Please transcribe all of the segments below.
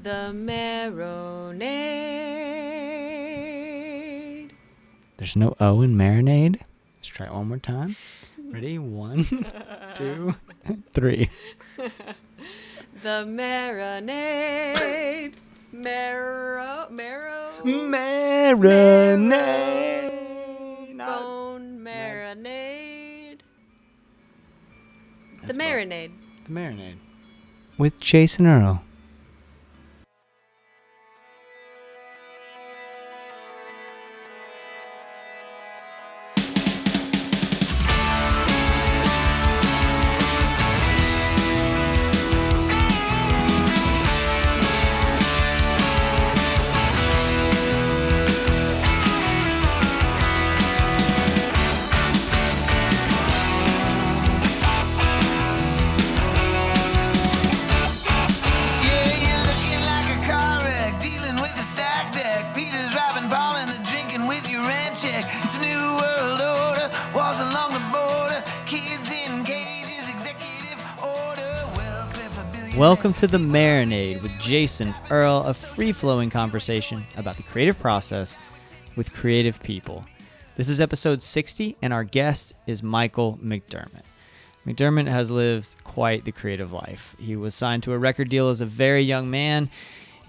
The Marinade. There's no O in Marinade. Let's try it one more time. Ready? 1, 2, 3. The Marinade. Marinade. Bone marinade. That's The Marinade. The Marinade. With Jason Earle. Welcome to The Marinade with Jason Earle, a free-flowing conversation about the creative process with creative people. This is episode 60, and our guest is Michael McDermott. McDermott has lived quite the creative life. He was signed to a record deal as a very young man.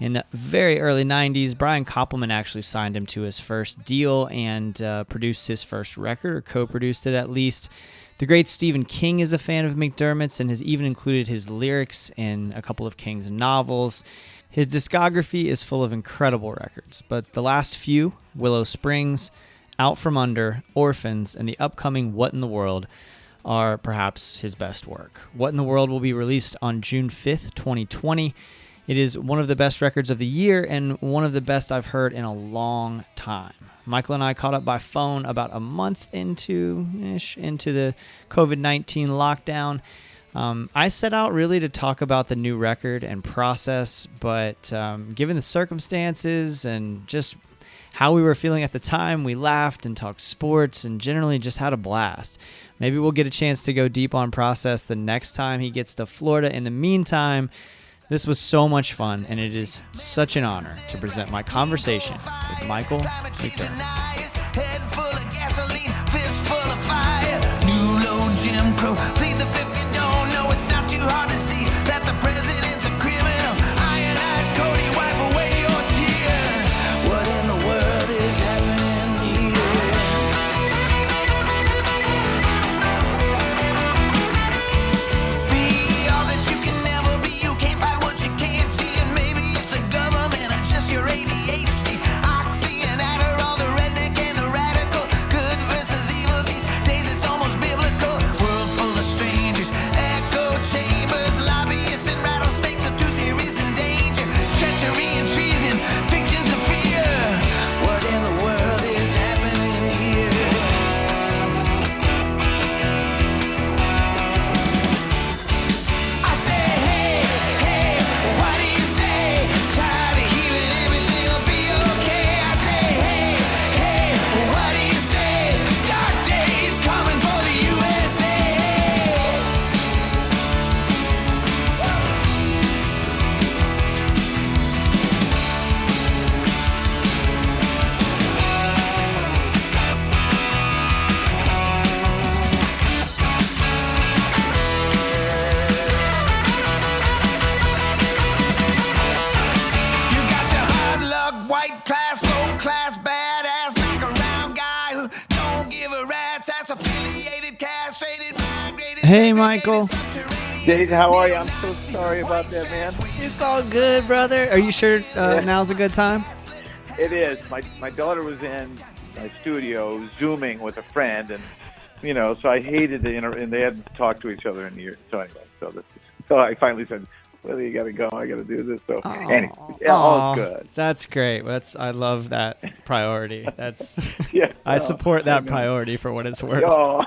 In the very early 90s, Brian Koppelman actually signed him to his first deal and produced his first record, or co-produced it at least. The great Stephen King is a fan of McDermott's and has even included his lyrics in a couple of King's novels. His discography is full of incredible records, but the last few, Willow Springs, Out From Under, Orphans, and the upcoming What in the World, are perhaps his best work. What in the World will be released on June 5th, 2020. It is one of the best records of the year and one of the best I've heard in a long time. Michael and I caught up by phone about a month into the COVID-19 lockdown. I set out really to talk about the new record and process, but given the circumstances and just how we were feeling at the time, we laughed and talked sports and generally just had a blast. Maybe we'll get a chance to go deep on process the next time he gets to Florida. In the meantime, this was so much fun, and it is such an honor to present my conversation with Michael McDermott. Head full of gasoline, fist full of fire. New low Jim Crow, plead the fifth, you don't know. It's not too hard to see that the president's a criminal. Ionized Cody, wipe away your tears. What in the world is happening here? Be all that you can never be. You can't find what you can't see, and maybe it's the government or just your ADHD. Oxy and Adderall, the redneck and the radical. Good versus evil, these days it's almost biblical. World full of strangers, echo chambers, lobbyists and rattlesnakes. The truth here is in danger. Treachery and treason, fictions of fear. What in the world is happening here? I say, hey, hey, what do you say? Tired of hearing everything will be okay. I say, hey, hey, what do you say? Dark days coming for the USA. You got your hard luck, white class, low class, badass, knock around guy who don't give a rat's ass, affiliated, castrated, migrated. Hey, Michael. Dave, how are you? I'm so sorry about that, man. It's all good, brother. Are you sure now's a good time? It is. My daughter was in my studio Zooming with a friend, and so I hated the and they hadn't talked to each other in years. So anyway, so I finally said, "Well, you got to go. I got to do this." So anyway, all's good. That's great. I love that priority. That's Yeah, I support that priority for what it's worth. Oh,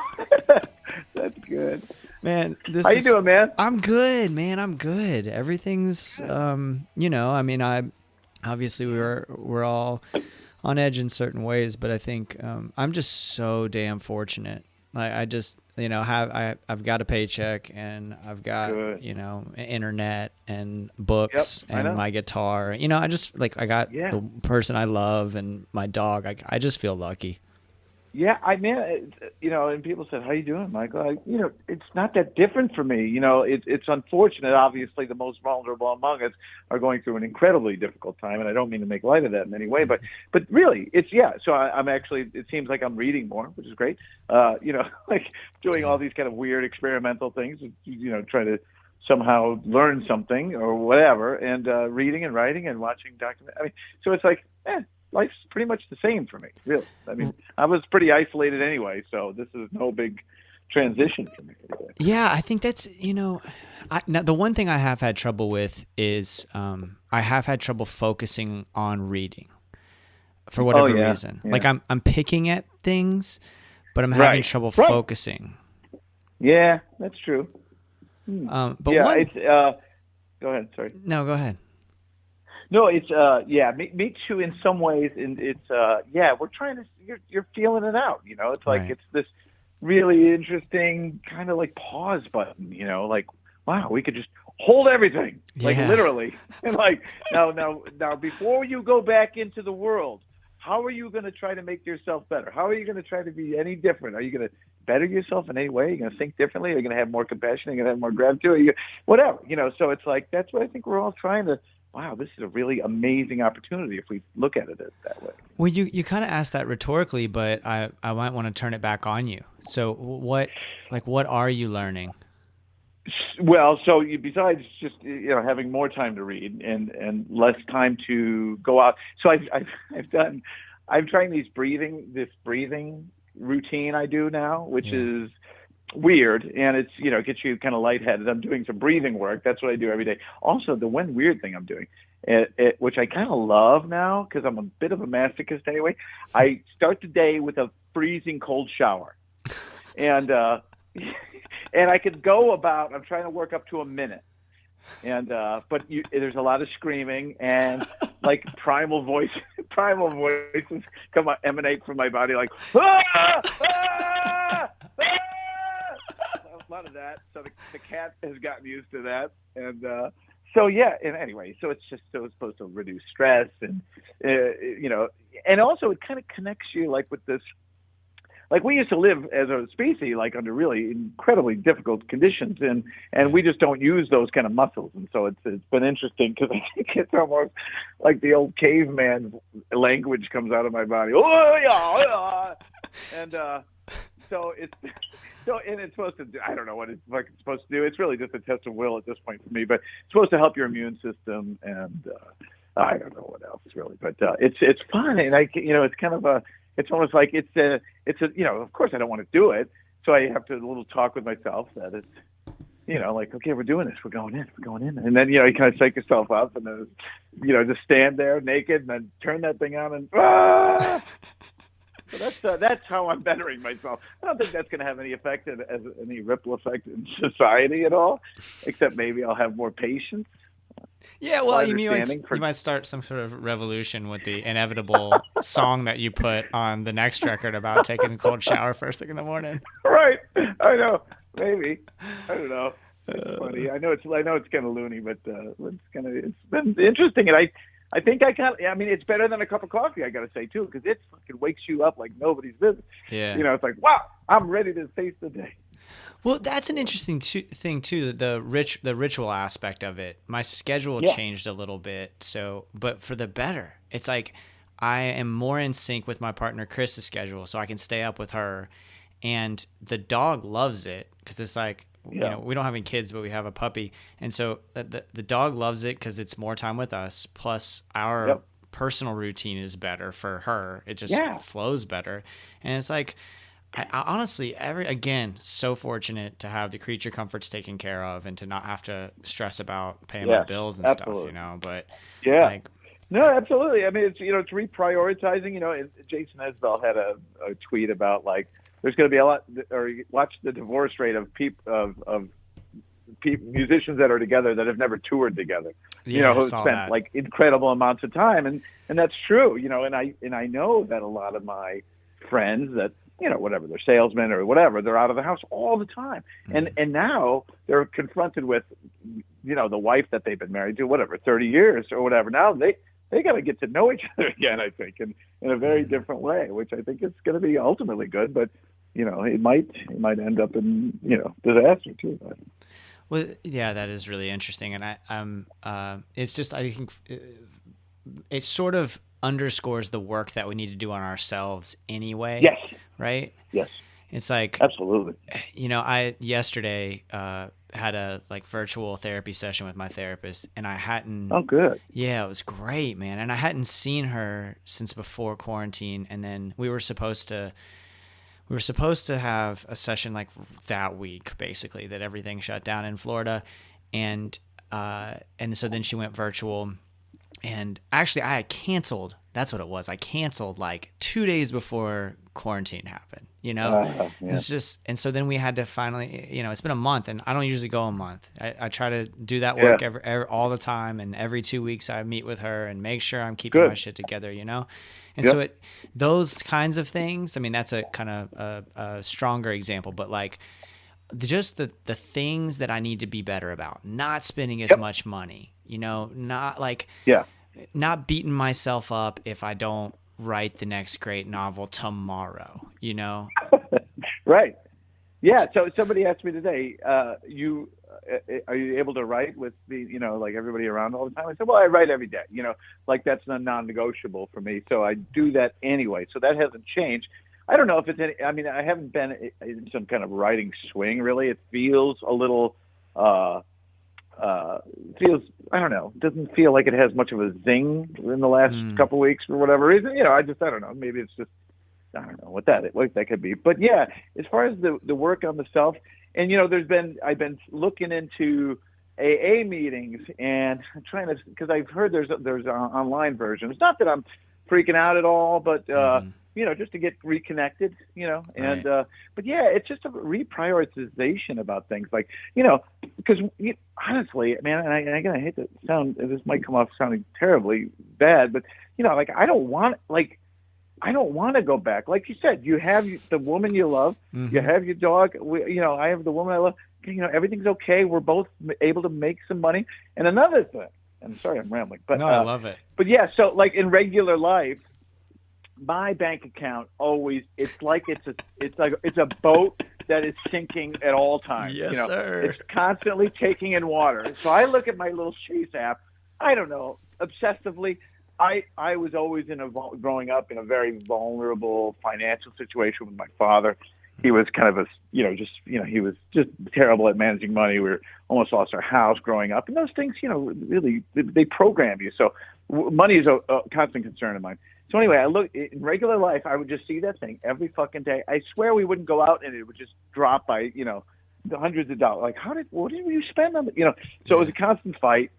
that's good. Man, How you doing, man? I'm good, man. I'm good. Everything's, obviously we're all on edge in certain ways, but I think I'm just so damn fortunate. I've got a paycheck and I've got Good. internet and books Yep, I and know. my guitar. I just I got the person I love and my dog. I just feel lucky. Yeah, and people said, "How you doing, Michael?" It's not that different for me. It's unfortunate. Obviously, the most vulnerable among us are going through an incredibly difficult time, and I don't mean to make light of that in any way, but really, So I'm actually. It seems like I'm reading more, which is great. Like doing all these kind of weird experimental things. Try to somehow learn something or whatever, and reading and writing and watching documentaries. So it's like, life's pretty much the same for me, really. I mean, I was pretty isolated anyway, so this is no big transition for me. Yeah, I think that's, now the one thing I have had trouble with is I have had trouble focusing on reading for whatever reason. Yeah. Like I'm picking at things, but I'm having trouble focusing. Yeah, that's true. But it's go ahead, sorry. No, go ahead. No, it's me too in some ways, and it's we're trying to you're feeling it out, it's like It's this really interesting kind of like pause button, like, wow, we could just hold everything, like literally, and like now before you go back into the world, how are you going to try to make yourself better? How are you going to try to be any different? Are you going to better yourself in any way? Are you going to think differently? Are you going to have more compassion? Are you going to have more gratitude? Whatever, so it's like that's what I think we're all trying to. Wow, this is a really amazing opportunity if we look at it that way. Well, you kind of asked that rhetorically, but I might want to turn it back on you. So what are you learning? Well, besides just having more time to read and less time to go out, so I'm trying this breathing routine I do now, which is weird, and it's it gets you kind of lightheaded. I'm doing some breathing work. That's what I do every day. Also, the one weird thing I'm doing, which I kind of love now because I'm a bit of a masochist anyway, I start the day with a freezing cold shower, and and I could go about. I'm trying to work up to a minute, and but there's a lot of screaming and like primal voices emanate from my body like ah! Ah! Ah! A lot of that. So the cat has gotten used to that, and and anyway, so it's supposed to reduce stress, and and also it kind of connects you like with this. Like we used to live as a species like under really incredibly difficult conditions, and we just don't use those kind of muscles, and so it's been interesting because I think it's almost like the old caveman language comes out of my body. Oh yeah, and so it's. So, and it's supposed to do, I don't know what it's supposed to do. It's really just a test of will at this point for me, but it's supposed to help your immune system, and I don't know what else really, but it's fun, and it's kind of it's almost like it's a of course I don't want to do it, so I have to a little talk with myself that it's like, okay, we're doing this, we're going in, and then you kind of psych yourself up, and then just stand there naked, and then turn that thing on, and So that's how I'm bettering myself. I don't think that's going to have any effect as any ripple effect in society at all, except maybe I'll have more patience. Yeah, well, you might start some sort of revolution with the inevitable song that you put on the next record about taking a cold shower first thing in the morning. Right. I know. Maybe. I don't know. It's funny. I know it's kind of loony, but it's been interesting, and I think it's better than a cup of coffee, I got to say, too, because it fucking wakes you up like nobody's business. Yeah. It's like, wow, I'm ready to face the day. Well, that's an interesting thing, too, the ritual aspect of it. My schedule changed a little bit, but for the better. It's like I am more in sync with my partner Chris's schedule, so I can stay up with her. And the dog loves it because it's like, we don't have any kids, but we have a puppy. And so the dog loves it because it's more time with us. Plus our personal routine is better for her. It just flows better. And it's like, I honestly, so fortunate to have the creature comforts taken care of and to not have to stress about paying my bills and stuff, but no, absolutely. I mean, it's reprioritizing, Jason Isbell had a tweet about like, there's going to be a lot, or watch the divorce rate of musicians that are together that have never toured together, who spent like incredible amounts of time. And that's true, and I know that a lot of my friends that whatever, they're salesmen or whatever. They're out of the house all the time. And now they're confronted with, the wife that they've been married to, whatever, 30 years or whatever. Now they got to get to know each other again, I think, in a very different way, which I think is going to be ultimately good. But, it might end up in, disaster too. Well, yeah, that is really interesting. And it's just, I think it sort of underscores the work that we need to do on ourselves anyway. Yes. Right? Yes. It's like, absolutely. I yesterday had a virtual therapy session with my therapist, and I hadn't. Oh, good. Yeah, it was great, man. And I hadn't seen her since before quarantine. And then we were supposed to have a session that week, basically, that everything shut down in Florida, and so then she went virtual. And actually, I had canceled. That's what it was. I canceled 2 days before quarantine happened. Yeah. It's just, and so then we had to finally, it's been a month, and I don't usually go a month. I try to do that work all the time, and every 2 weeks I meet with her and make sure I'm keeping my shit together. And so those kinds of things. I mean, that's a kind of a stronger example, but just the things that I need to be better about, not spending as much money, not beating myself up if I don't write the next great novel tomorrow, Right. Yeah. So somebody asked me today, are you able to write with everybody around all the time? I said, well, I write every day, that's a non-negotiable for me. So I do that anyway. So that hasn't changed. I don't know if it's I haven't been in some kind of writing swing, really. It feels a little, I don't know, doesn't feel like it has much of a zing in the last couple of weeks for whatever reason. I don't know. Maybe it's just, I don't know what that could be. But yeah, as far as the work on the self, and I've been looking into AA meetings, and I'm trying to, because I've heard there's an online version. It's not that I'm freaking out at all, but just to get reconnected, and right. But yeah, it's just a reprioritization about things, because honestly, man, and I hate to sound, this might come off sounding terribly bad, but I don't want to go back. Like you said, you have the woman you love, you have your dog. I have the woman I love. Everything's okay. We're both able to make some money. And another thing, I'm sorry, I'm rambling, but no, I love it. But yeah, so in regular life, my bank account always, it's a boat that is sinking at all times. Yes, sir. It's constantly taking in water. So I look at my little Chase app. I don't know, obsessively. I was always growing up in a very vulnerable financial situation with my father. He was kind of he was just terrible at managing money. We almost lost our house growing up, and those things, really, they program you. So money is a constant concern of mine. So anyway, I look in regular life, I would just see that thing every fucking day. I swear we wouldn't go out and it would just drop by, the hundreds of dollars. What did you spend on it? So it was a constant fight.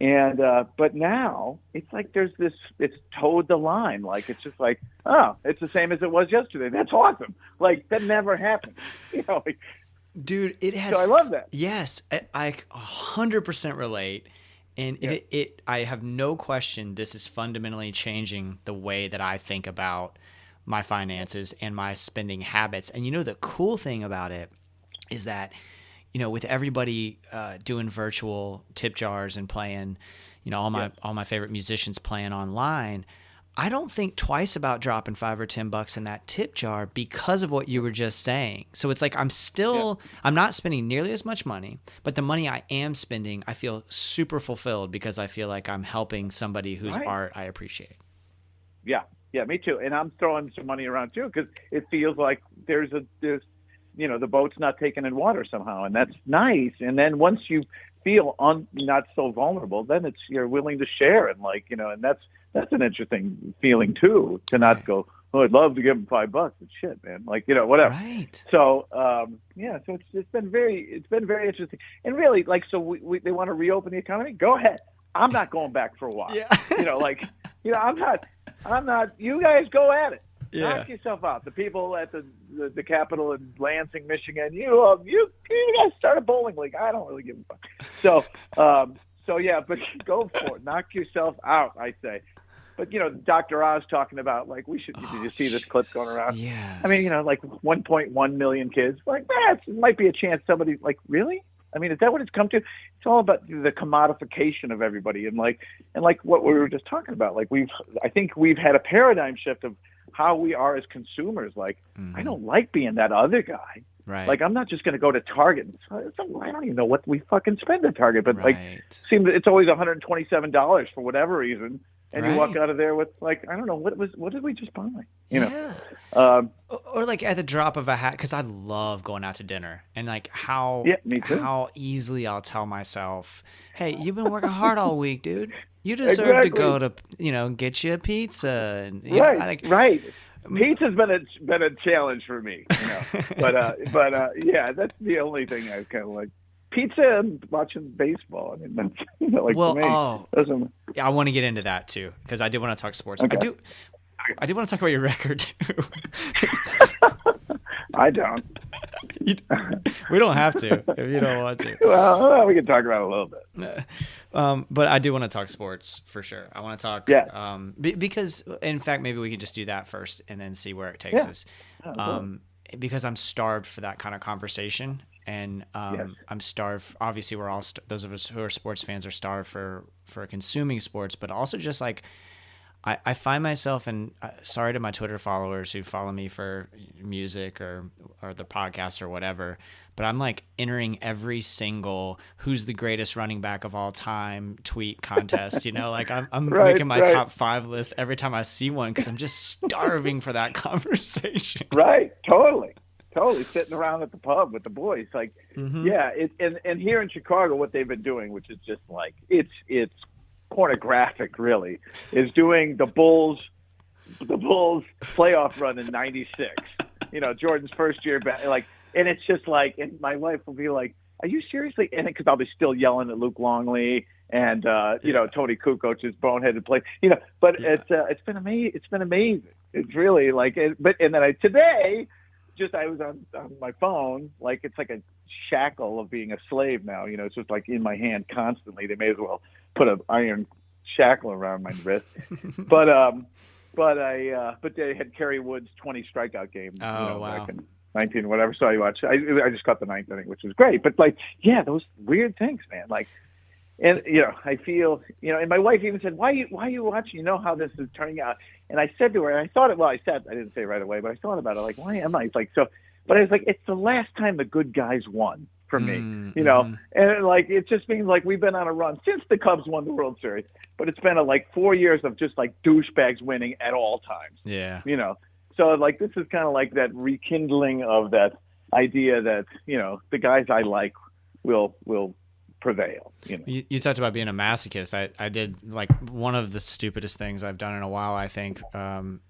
And, but now it's there's this, it's towed the line. It's just oh, it's the same as it was yesterday. That's awesome. That never happened. Dude, it has. So I love that. Yes. I 100% relate. And I have no question this is fundamentally changing the way that I think about my finances and my spending habits. And the cool thing about it is that, with everybody doing virtual tip jars and playing, all my favorite musicians playing online, I don't think twice about dropping $5 or $10 in that tip jar because of what you were just saying. So it's I'm not spending nearly as much money, but the money I am spending, I feel super fulfilled because I feel like I'm helping somebody whose art I appreciate. Yeah, me too. And I'm throwing some money around too because it feels like there's the boat's not taken in water somehow, and that's nice. And then once you feel not so vulnerable, then you're willing to share and and that's an interesting feeling too, to not go, oh, I'd love to give them $5, but shit, man, whatever. Right. So, so it's been very interesting. And really, so they want to reopen the economy. Go ahead. I'm not going back for a while. Yeah. I'm not, you guys go at it. Yeah. Knock yourself out. The people at the Capitol in Lansing, Michigan, you guys start a bowling league. I don't really give a fuck. So yeah, but go for it. Knock yourself out, I say. but Dr. Oz talking about like we should. Did you see this clip going around? Yes. I mean, like 1.1 million kids. Like that might be a chance somebody like really. I mean, is that what it's come to? It's all about the commodification of everybody, and like what we were just talking about. Like I think we've had a paradigm shift of how we are as consumers. Like, I don't like being that other guy. Right. Like, I'm not just going to go to Target. I don't even know what we fucking spend at Target, but Right. seems it's always $127 for whatever reason, and Right. you walk out of there with like, I don't know what did we just buy? Yeah. Or like at the drop of a hat, because I love going out to dinner, and like me too. how easily I'll tell myself, hey, you've been working hard all week, dude. You deserve to go to get you a pizza. And, right. Pizza's been a challenge for me, but yeah, that's the only thing I kind of like. Pizza and watching baseball. I mean, that's like well, for me. I want to get into that too, because I do want to talk sports. Okay. I do want to talk about your record too. I don't. We don't have to if you don't want to. Well, we can talk about it a little bit. But I do want to talk sports for sure. I want to talk. Yeah. Because in fact, maybe we could just do that first and then see where it takes us. Because I'm starved for that kind of conversation. And I'm starved. Obviously, we're all those of us who are sports fans are starved for consuming sports, but also just like I find myself, and sorry to my Twitter followers who follow me for music or the podcast or whatever, but I'm like entering every single who's the greatest running back of all time tweet contest. Like I'm making my top 5 list every time I see one because I'm just starving for that conversation. Right. Totally sitting around at the pub with the boys. Like, and here in Chicago, what they've been doing, which is just like, it's pornographic really, is doing the Bulls playoff run in '96. Jordan's first year back, like, and it's just like, and my wife will be like, are you seriously? And because I'll be still yelling at Luke Longley and, Tony Kukoc's boneheaded play, but it's been amazing. It's been amazing. It's really like, and then today, I was on my phone, like it's like a shackle of being a slave now. It's just like in my hand constantly. They may as well put an iron shackle around my wrist. but they had Kerry Wood's 20 strikeout game. Wow. Back in 19 whatever. So I watched. I just caught the 9th inning, which was great. But like, yeah, those weird things, man. Like, and I feel, and my wife even said, why are you watching? You know how this is turning out. And I said to her, and I didn't say it right away, but I thought about it, like, why am I? It's like, so, but I was like, it's the last time the good guys won for me, and like, it just means like we've been on a run since the Cubs won the World Series, but it's been like 4 years of just like douchebags winning at all times. Yeah. So like, this is kind of like that rekindling of that idea that, the guys I like will prevail. You talked about being a masochist. I did like one of the stupidest things I've done in a while, I think,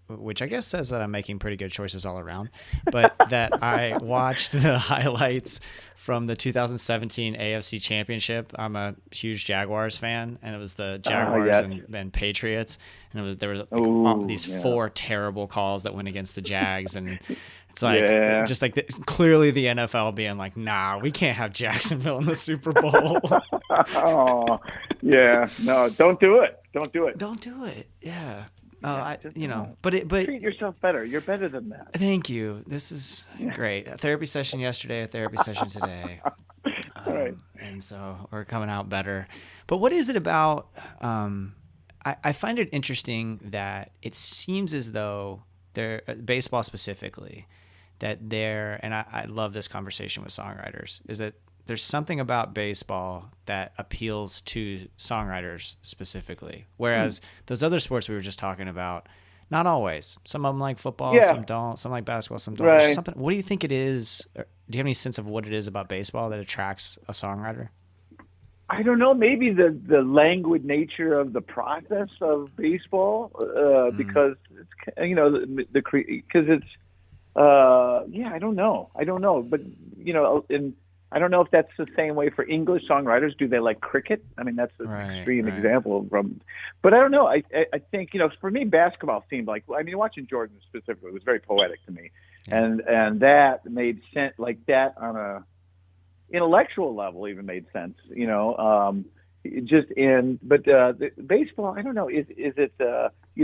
which I guess says that I'm making pretty good choices all around, but that I watched the highlights from the 2017 AFC Championship. I'm a huge Jaguars fan, and it was the Jaguars and Patriots, and there was like these 4 terrible calls that went against the Jags, and it's like just like clearly the NFL being like, nah, we can't have Jacksonville in the Super Bowl. Oh, yeah, no, don't do it. Don't do it. Yeah. But treat yourself better. You're better than that. Thank you. This is great. A therapy session yesterday, a therapy session today. Right. And so we're coming out better. But what is it about? I find it interesting that it seems as though baseball specifically, and I love this conversation with songwriters, is that there's something about baseball that appeals to songwriters specifically, whereas those other sports we were just talking about, not always. Some of them like football, some don't. Some like basketball, some don't. Right. What do you think it is? Do you have any sense of what it is about baseball that attracts a songwriter? I don't know. Maybe the languid nature of the process of baseball, because it's because it's I don't know, but I don't know if that's the same way for English songwriters. Do they like cricket? I mean, that's an extreme example from, but I don't know. I think, for me, basketball seemed like, watching Jordan specifically was very poetic to me. Yeah. And that made sense, like that on a intellectual level even made sense, but the baseball, I don't know. Is it,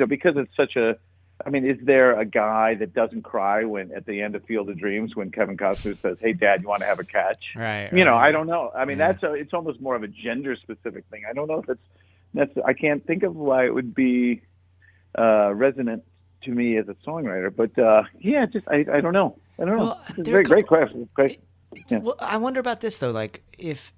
because it's such a, I mean, is there a guy that doesn't cry when at the end of Field of Dreams when Kevin Costner says, "Hey, Dad, you want to have a catch?" Right. I don't know. I mean, it's almost more of a gender specific thing. I don't know if that's I can't think of why it would be resonant to me as a songwriter. But I don't know. Well, It's a very great question. Great. Yeah. Well, I wonder about this though. Like, if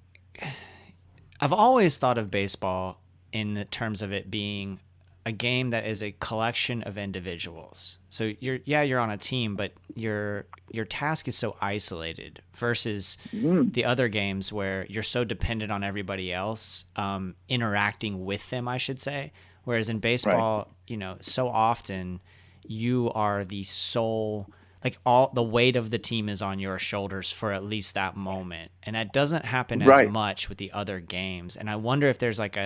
I've always thought of baseball in the terms of it being a game that is a collection of individuals. So you're on a team, but your task is so isolated versus the other games where you're so dependent on everybody else interacting with them, I should say. Whereas in baseball, so often you are the sole, like all the weight of the team is on your shoulders for at least that moment. And that doesn't happen as much with the other games. And I wonder if there's like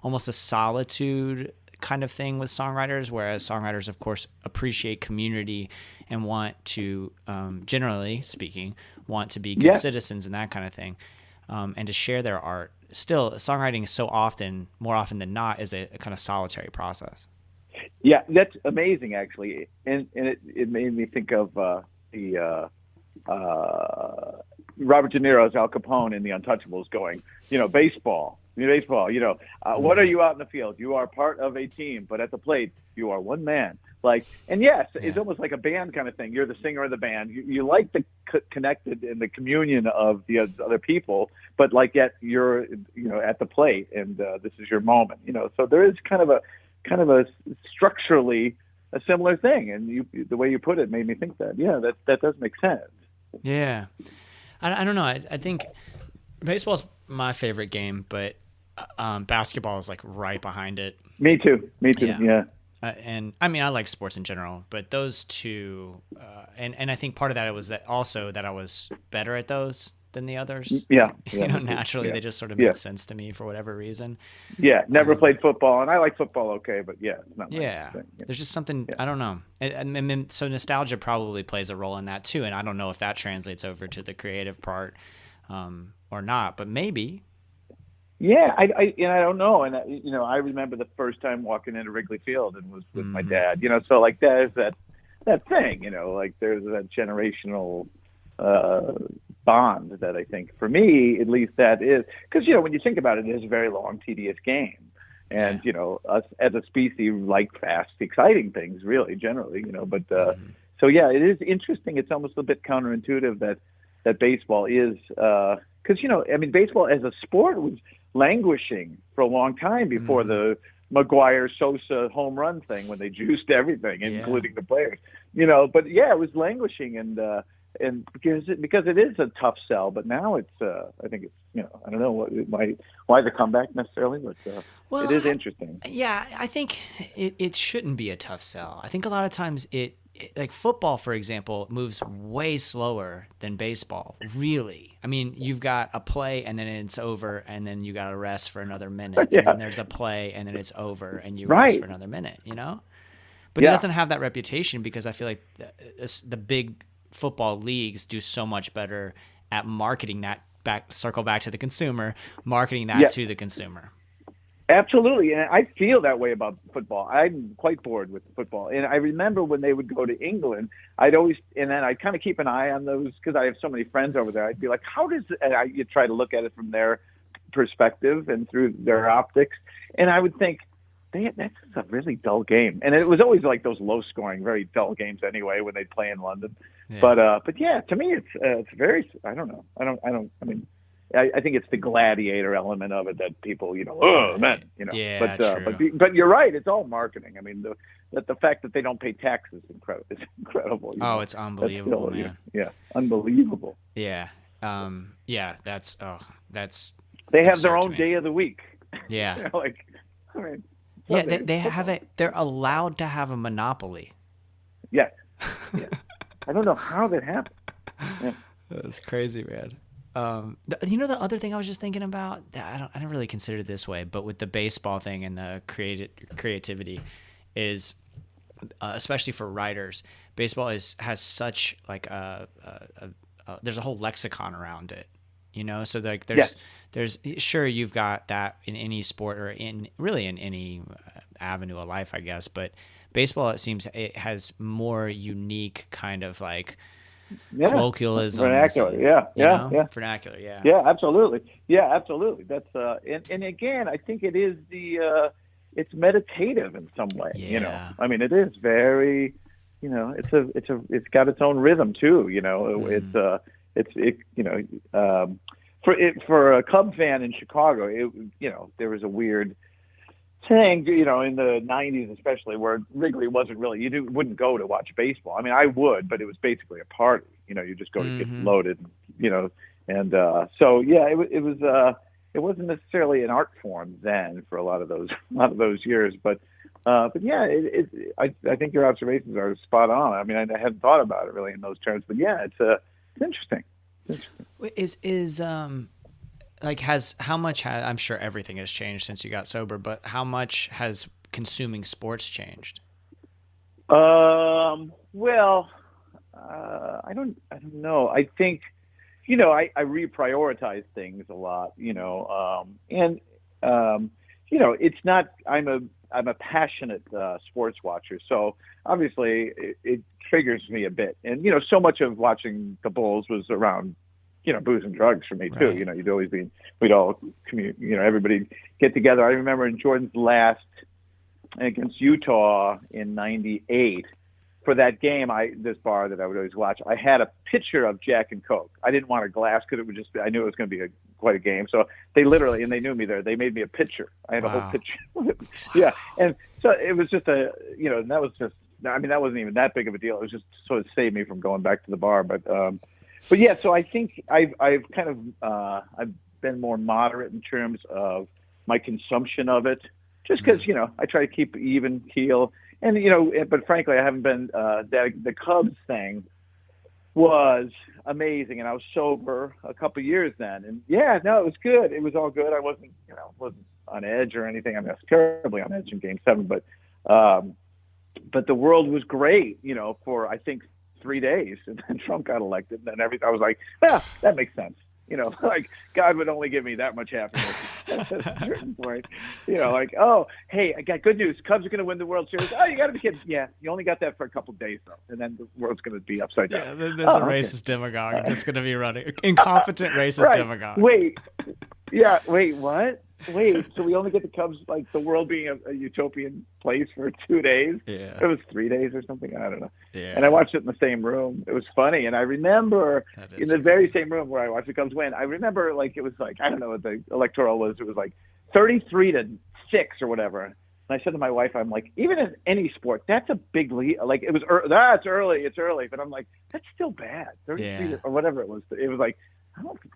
almost a solitude kind of thing with songwriters, whereas songwriters, of course, appreciate community and want to, generally speaking, want to be good citizens and that kind of thing, and to share their art. Still, songwriting is so often, more often than not, is a kind of solitary process. Yeah, that's amazing, actually, and it made me think of the Robert De Niro's Al Capone in The Untouchables, going, baseball. What are you out in the field? You are part of a team, but at the plate, you are one man. It's almost like a band kind of thing. You're the singer of the band. You like the connected and the communion of the other people, but yet you're at the plate, and this is your moment. So there is kind of a structurally a similar thing, and the way you put it made me think that does make sense. Yeah, I don't know. I think baseball's my favorite game, but basketball is like right behind it. Me too. Yeah. And I mean, I like sports in general, but those two, and I think part of that was that also that I was better at those than the others. Yeah. Naturally they just sort of make sense to me for whatever reason. Yeah. Never played football, and I like football. Okay. But it's not. There's just something, I don't know. And so nostalgia probably plays a role in that too. And I don't know if that translates over to the creative part, or not, but maybe. Yeah, I don't know, and I remember the first time walking into Wrigley Field and was with my dad. So there's that thing, there's that generational bond that I think for me at least that is, because when you think about it, it is a very long, tedious game, and us as a species like fast, exciting things, really generally, but so it is interesting. It's almost a bit counterintuitive that baseball is because baseball as a sport was languishing for a long time before the McGuire Sosa home run thing, when they juiced everything, including the players. But it was languishing, and because it is a tough sell. But now it's I think it's I don't know why the comeback necessarily, but it is interesting. Yeah, I think it shouldn't be a tough sell. I think a lot of times like football, for example, moves way slower than baseball, really. I mean, you've got a play and then it's over, and then you got to rest for another minute. And then there's a play and then it's over and you rest for another minute, But it doesn't have that reputation because I feel like the big football leagues do so much better at marketing that circle back to the consumer, marketing that to the consumer. Absolutely, and I feel that way about football. I'm quite bored with football, and I remember when they would go to England, I'd kind of keep an eye on those because I have so many friends over there. I'd be like, you try to look at it from their perspective and through their optics, and I would think, that's a really dull game. And it was always like those low-scoring, very dull games anyway when they'd play in London. Yeah. But to me, it's very. I don't know. I mean. I think it's the gladiator element of it that people, men, Yeah, but you're right. It's all marketing. I mean, the fact that they don't pay taxes is incredible. It's unbelievable, man. Unbelievable. Yeah. That's. They have their own day of the week. Yeah. They have it. They're allowed to have a monopoly. Yes. Yeah. I don't know how that happened. Yeah. That's crazy, man. The other thing I was just thinking about, I don't really consider it this way, but with the baseball thing and the creativity is, especially for writers, baseball has such like there's a whole lexicon around it, so like there's sure you've got that in any sport or in any avenue of life, I guess. But baseball, it seems it has more unique kind of like colloquialisms. Vernacular. Yeah. Vernacular. Yeah. Yeah, absolutely. Yeah, absolutely. That's and again, I think it is it's meditative in some way. Yeah. I mean, it is very, it's got its own rhythm too. For a Cub fan in Chicago, there was a weird thing, in the 90s especially, where Wrigley wasn't really, wouldn't go to watch baseball. I mean, I would, but it was basically a party. You just go to get loaded, and so yeah, it wasn't necessarily an art form then for a lot of those years, but yeah, I think your observations are spot on. I mean, I hadn't thought about it really in those terms, but yeah, it's interesting. Is like how much I'm sure everything has changed since you got sober, but how much has consuming sports changed? Well, I don't know. I think, I reprioritize things a lot, and it's not, I'm a passionate sports watcher. So obviously it triggers me a bit. And, so much of watching the Bulls was around, booze and drugs for me too. Right. We'd all commute, everybody get together. I remember in Jordan's last against Utah in '98, for that game, this bar that I would always watch, I had a pitcher of Jack and Coke. I didn't want a glass because I knew it was going to be quite a game. So they literally, and they knew me there, they made me a pitcher. I had a whole pitcher. Yeah. And so it was just and that was just, I mean, that wasn't even that big of a deal. It was just sort of saved me from going back to the bar. But yeah, so I think I've kind of, I've been more moderate in terms of my consumption of it, just because, I try to keep even keel. And, but frankly, I haven't been, the Cubs thing was amazing. And I was sober a couple of years then. And yeah, no, it was good. It was all good. I wasn't on edge or anything. I mean, I was terribly on edge in Game 7, but the world was great, for, I think, 3 days. And then Trump got elected, and then everything. I was like, yeah, that makes sense. Like God would only give me that much happiness at a certain point. Like, oh, hey, I got good news. Cubs are going to win the World Series. Oh, you got to be kidding. Yeah, you only got that for a couple of days, though. And then the world's going to be upside down. Yeah, there's a racist demagogue that's going to be running. Incompetent racist demagogue. Wait, what? So we only get the Cubs, like the world being a utopian place for 2 days? Yeah. It was 3 days or something. I don't know. Yeah. And I watched it in the same room. It was funny. And I remember in the very same room where I watched the Cubs win, I remember it was like, I don't know what the electoral was. It was like 33-6 or whatever. And I said to my wife, I'm like, even in any sport, that's a big lead. Like it was, it's early. But I'm like, that's still bad. 33 or whatever it was. It was like,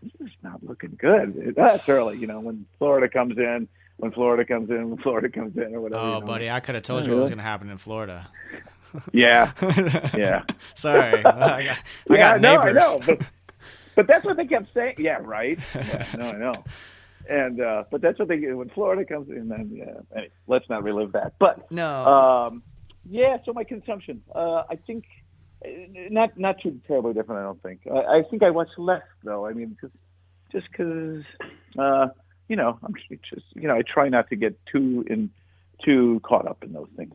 this is not looking good. That's early, when Florida comes in, or whatever. Oh, buddy, I could have told you what was going to happen in Florida. Yeah. Sorry. I got neighbors. I know. But that's what they kept saying. Yeah, right. Yeah, no, I know. And but that's what when Florida comes in, then anyway, let's not relive that. But no. So my consumption, I think. Not too terribly different, I don't think. I think I watch less, though. I mean, just because, I'm just, I try not to get too caught up in those things.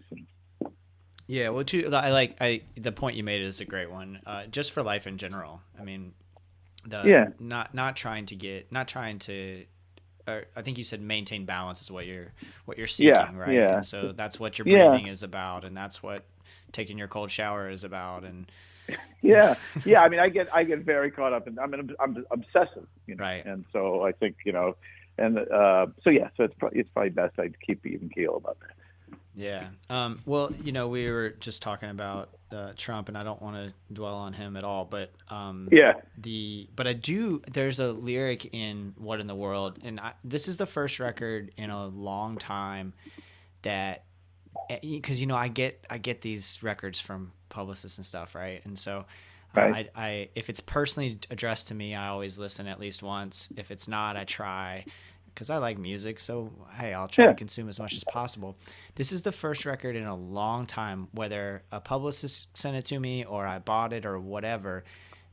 Yeah, well, the point you made is a great one. Just for life in general. I mean, not trying to. I think you said maintain balance is what you're seeking, right? Yeah. And so that's what your breathing is about, and that's what taking your cold shower is about. And yeah. I mean, I get very caught up, and I'm obsessive, right? And so I think so it's probably best I keep even keel about that. Yeah. Well, we were just talking about Trump, and I don't want to dwell on him at all, but but I do. There's a lyric in "What in the World," and this is the first record in a long time that, because I get these records from publicists and stuff, right? And so I if it's personally addressed to me, I always listen at least once. If it's not, I try. Because I like music, so hey, I'll try to consume as much as possible. This is the first record in a long time, whether a publicist sent it to me or I bought it or whatever,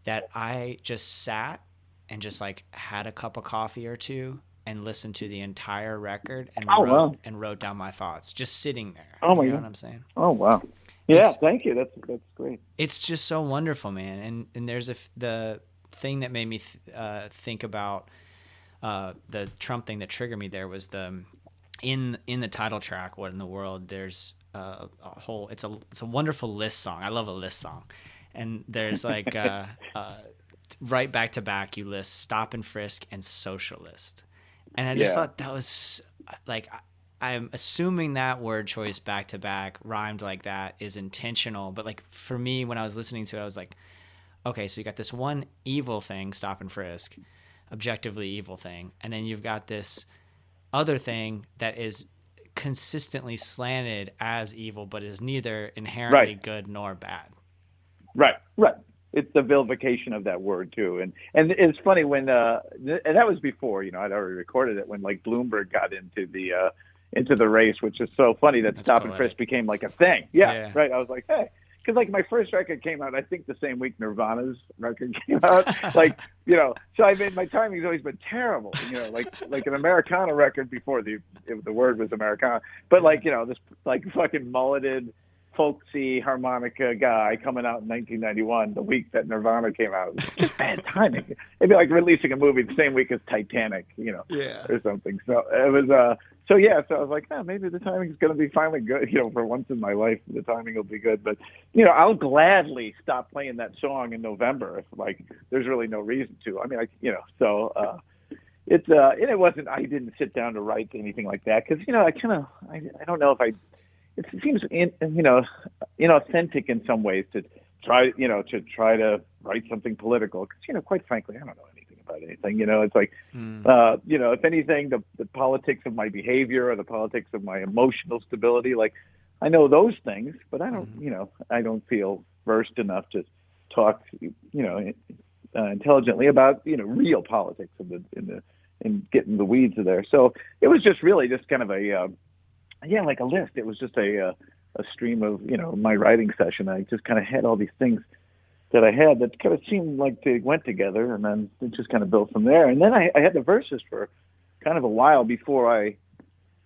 that I just sat and just like had a cup of coffee or two and listened to the entire record and wrote down my thoughts, just sitting there. Oh my you know God. what I'm saying? Oh wow. Yeah, thank you. That's great. It's just so wonderful, man. And there's the thing that made me think about the Trump thing that triggered me there was in the title track, What in the World, there's a whole, it's a wonderful list song. I love a list song. And there's like right back to back, you list Stop and Frisk and Socialist. And I just thought that was like, I'm assuming that word choice back to back rhymed like that is intentional. But like for me, when I was listening to it, I was like, okay, so you got this one evil thing, Stop and Frisk, objectively evil thing. And then you've got this other thing that is consistently slanted as evil, but is neither inherently good nor bad. Right. It's the vilification of that word too, and it's funny when and that was before, I'd already recorded it when like Bloomberg got into the race, which is so funny that Stop and Frisk became like a thing. Yeah, right. I was like, hey, because like my first record came out, I think the same week Nirvana's record came out, like so I mean my timing's always been terrible, like an Americana record before the word was Americana, but like this like fucking mulleted, folksy harmonica guy coming out in 1991, the week that Nirvana came out. It was just bad timing. It'd be like releasing a movie the same week as Titanic, or something. So it was, so I was like, maybe the timing's going to be finally good. For once in my life, the timing will be good. But, I'll gladly stop playing that song in November if like there's really no reason to. I mean, it's, and it wasn't, I didn't sit down to write anything like that because, I don't know if it seems inauthentic in some ways to try to write something political because quite frankly I don't know anything about anything. It's like if anything the politics of my behavior or the politics of my emotional stability, like I know those things, but I don't I don't feel versed enough to talk intelligently about real politics and getting the weeds of there. So it was just really just kind of a like a list. It was just a stream of, my writing session. I just kind of had all these things that I had that kind of seemed like they went together, and then it just kind of built from there. And then I had the verses for kind of a while before I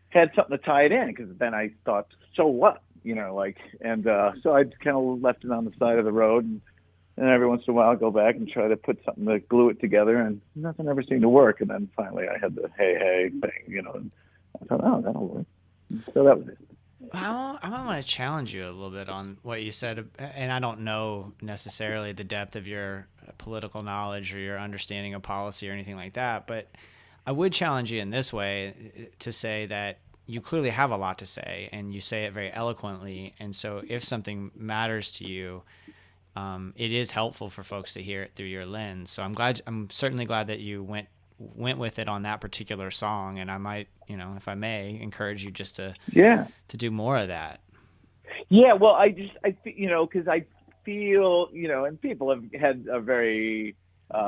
had something to tie it in, because then I thought, so what? So I kind of left it on the side of the road, and every once in a while I'll go back and try to put something to glue it together, and nothing ever seemed to work. And then finally I had the hey thing, and I thought, oh, that'll work. So that was it. I might want to challenge you a little bit on what you said, and I don't know necessarily the depth of your political knowledge or your understanding of policy or anything like that, but I would challenge you in this way to say that you clearly have a lot to say, and you say it very eloquently, and so if something matters to you, it is helpful for folks to hear it through your lens. So I'm certainly glad that you went with it on that particular song, and I might, if I may, encourage you just to do more of that. Yeah, well, because I feel, and people have had a very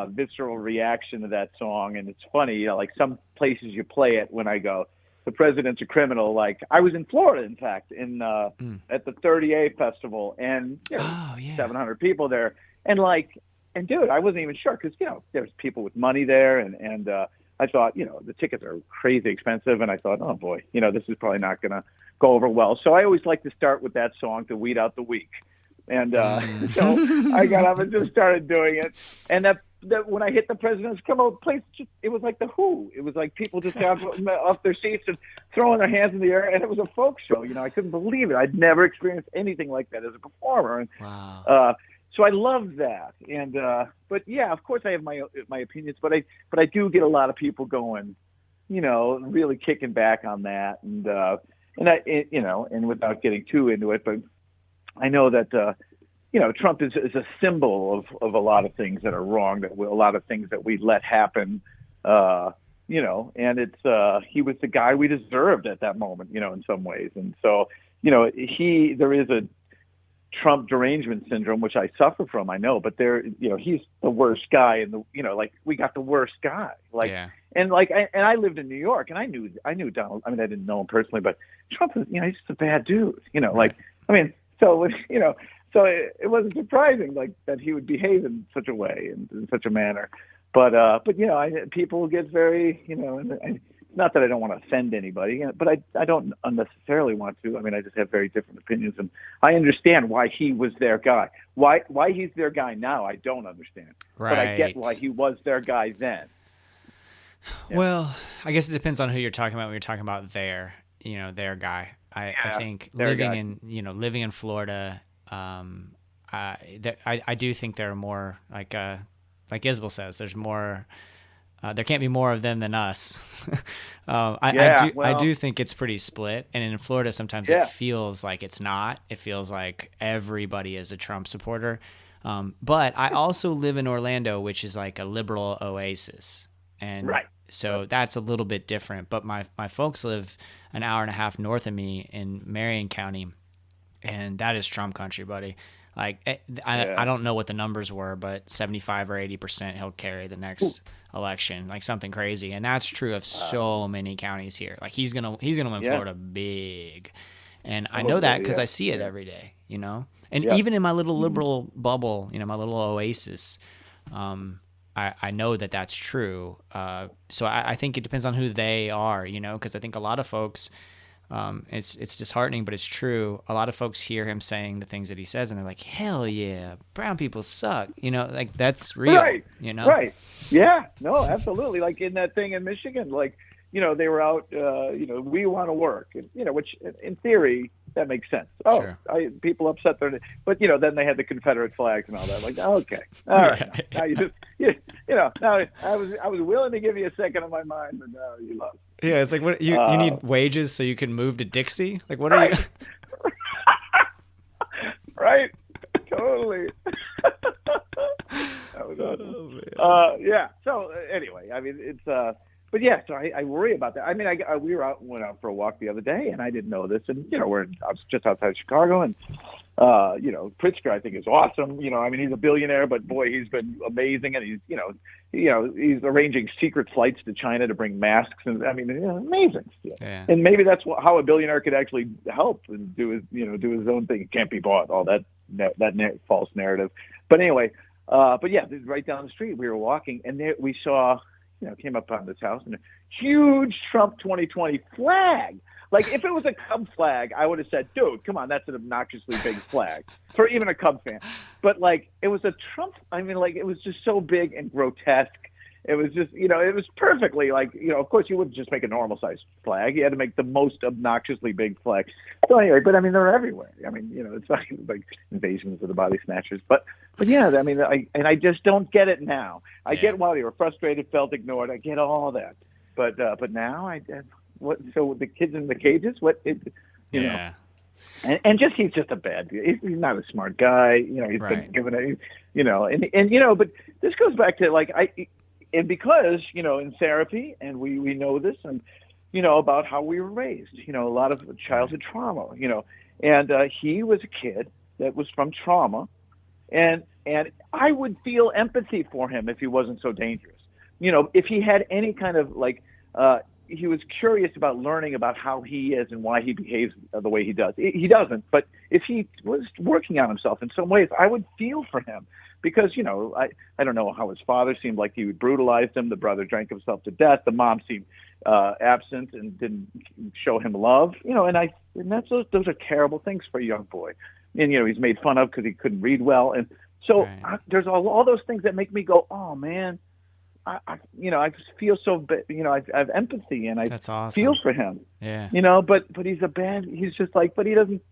visceral reaction to that song, and it's funny, like some places you play it when I go, the president's a criminal. Like I was in Florida, in fact, at the 30A festival, and 700 people there, and dude, I wasn't even sure because, there's people with money there. And I thought, the tickets are crazy expensive. And I thought, oh, boy, this is probably not going to go over well. So I always like to start with that song to weed out the weak. And so I got up and just started doing it. And that when I hit the president's criminal place, it was like the Who. It was like people just got off their seats and throwing their hands in the air. And it was a folk show. I couldn't believe it. I'd never experienced anything like that as a performer. And, wow. So I love that, and but yeah, of course I have my opinions, but I do get a lot of people going, really kicking back on that, and and without getting too into it, but I know that Trump is a symbol of a lot of things that are wrong, a lot of things that we let happen, and it's he was the guy we deserved at that moment, in some ways, and so there is a Trump derangement syndrome, which I suffer from, I know, but he's the worst guy in we got the worst guy. And I lived in New York, and I knew Donald. I mean, I didn't know him personally, but Trump is, he's just a bad dude, so it wasn't surprising that he would behave in such a way and in such a manner. But people get very, and not that I don't want to offend anybody, but I don't unnecessarily want to. I mean, I just have very different opinions, and I understand why he was their guy. Why he's their guy now, I don't understand. Right. But I get why he was their guy then. Yeah. Well, I guess it depends on who you're talking about when you're talking about their guy. I think living in Florida, I do think there are more, like Isabel says, there's more. There can't be more of them than us. I do think it's pretty split, and in Florida sometimes it feels like it's not. It feels like everybody is a Trump supporter. But I also live in Orlando, which is like a liberal oasis, and so that's a little bit different. But my folks live an hour and a half north of me in Marion County, and that is Trump country, buddy. Like I don't know what the numbers were, but 75 or 80% he'll carry the next election, like something crazy. And that's true of so many counties here. Like he's gonna win Florida big, and I know that because I see it every day. And even in my little liberal bubble, my little oasis, I know that that's true. So I think it depends on who they are, because I think a lot of folks. It's disheartening, but it's true. A lot of folks hear him saying the things that he says, and they're like, "Hell yeah, brown people suck." Like that's real. Right. Right. Yeah. No, absolutely. Like in that thing in Michigan, like they were out. We want to work, and, which in theory that makes sense. Oh, sure. People upset their, but then they had the Confederate flags and all that. Like, okay, all right. Now you just, now I was willing to give you a second of my mind, but now you lost. Yeah, it's like what you need wages so you can move to Dixie. Like what are you? Right, totally. That was awesome. Yeah. So anyway, I mean, it's but yeah. So I worry about that. I mean, we went out for a walk the other day, and I didn't know this, and I was just outside Chicago, and Pritzker, I think, is awesome. I mean, he's a billionaire, but boy, he's been amazing, and he's arranging secret flights to China to bring masks, and I mean, amazing. Yeah. And maybe that's how a billionaire could actually help and do his own thing. It can't be bought. All that false narrative. But anyway, but yeah, right down the street, we were walking, and there we saw, came up on this house, and a huge Trump 2020 flag. Like, if it was a Cub flag, I would have said, dude, come on, that's an obnoxiously big flag for even a Cub fan. But, like, it was a Trump, I mean, like, it was just so big and grotesque. It was just, it was perfectly, like, of course you wouldn't just make a normal-sized flag. You had to make the most obnoxiously big flag. So anyway, but, I mean, they're everywhere. I mean, it's like invasions of the body snatchers. But yeah, I mean, I just don't get it now. I get why they were frustrated, felt ignored. I get all that. But now what? So the kids in the cages? What? Know? And he's just a bad. He's not a smart guy. He's been given a. But this goes back to and because in therapy, and we know this, and about how we were raised. A lot of childhood trauma. And he was a kid that was from trauma, and I would feel empathy for him if he wasn't so dangerous. If he had any kind of he was curious about learning about how he is and why he behaves the way he does. He doesn't, but if he was working on himself in some ways, I would feel for him because, I don't know how his father seemed like he brutalized him. The brother drank himself to death. The mom seemed absent and didn't show him love, and those are terrible things for a young boy. And, he's made fun of because he couldn't read well. And so there's all those things that make me go, oh man, I just feel so, I have empathy and I feel for him. Yeah. But he's just like, but he doesn't,